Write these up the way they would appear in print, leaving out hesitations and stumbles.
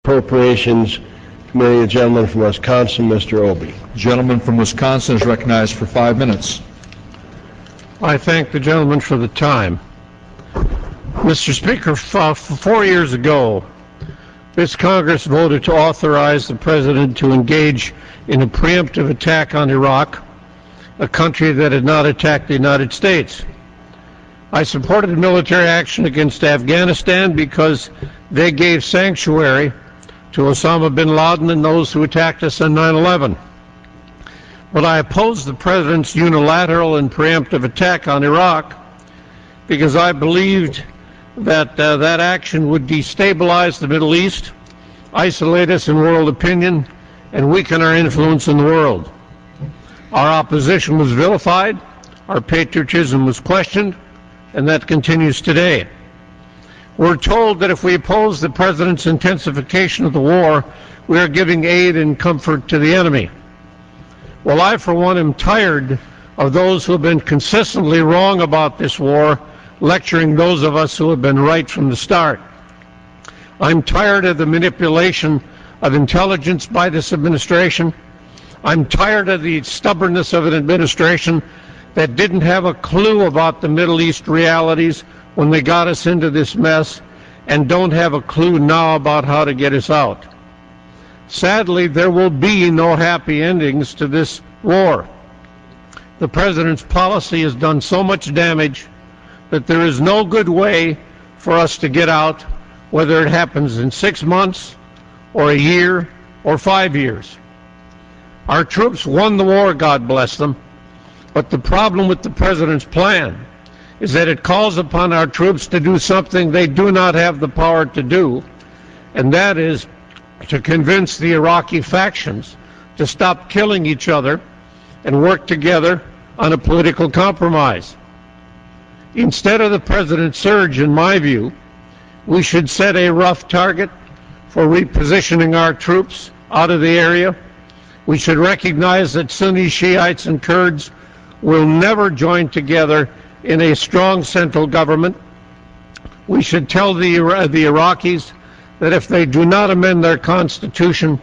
Appropriations Committee, the gentleman from Wisconsin, Mr. Obey. The gentleman from Wisconsin is recognized for 5 minutes. I thank the gentleman for the time. Mr. Speaker, 4 years ago, this Congress voted to authorize the President to engage in a preemptive attack on Iraq, a country that had not attacked the United States. I supported military action against Afghanistan because they gave sanctuary to Osama bin Laden and those who attacked us on 9/11. But I opposed the President's unilateral and preemptive attack on Iraq because I believed that that action would destabilize the Middle East, isolate us in world opinion, and weaken our influence in the world. Our opposition was vilified, our patriotism was questioned, and that continues today. We're told that if we oppose the President's intensification of the war, we are giving aid and comfort to the enemy. Well, I, for one, am tired of those who have been consistently wrong about this war, lecturing those of us who have been right from the start. I'm tired of the manipulation of intelligence by this administration. I'm tired of the stubbornness of an administration that didn't have a clue about the Middle East realities when they got us into this mess and don't have a clue now about how to get us out. Sadly, there will be no happy endings to this war. The President's policy has done so much damage that there is no good way for us to get out, whether it happens in 6 months or a year or 5 years. Our troops won the war, God bless them, but the problem with the President's plan is that it calls upon our troops to do something they do not have the power to do, and that is to convince the Iraqi factions to stop killing each other and work together on a political compromise. Instead of the President's surge, in my view, we should set a rough target for repositioning our troops out of the area. We should recognize that Sunni, Shiites, and Kurds will never join together in a strong central government. We should tell the Iraqis that if they do not amend their constitution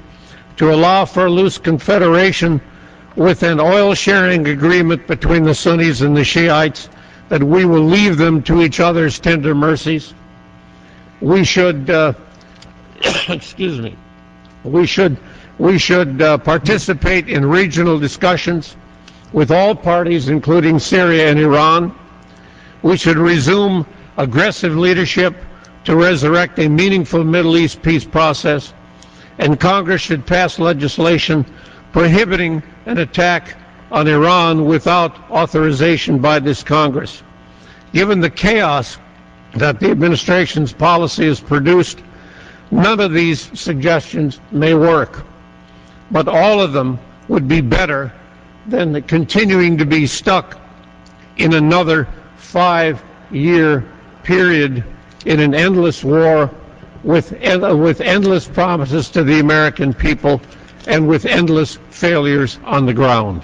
to allow for a loose confederation with an oil-sharing agreement between the Sunnis and the Shiites, that we will leave them to each other's tender mercies. We should, excuse me, we should participate in regional discussions with all parties, including Syria and Iran. We should resume aggressive leadership to resurrect a meaningful Middle East peace process, and Congress should pass legislation prohibiting an attack on Iran without authorization by this Congress. Given the chaos that the administration's policy has produced, none of these suggestions may work, but all of them would be better than continuing to be stuck in another 5-year period in an endless war with endless promises to the American people and with endless failures on the ground.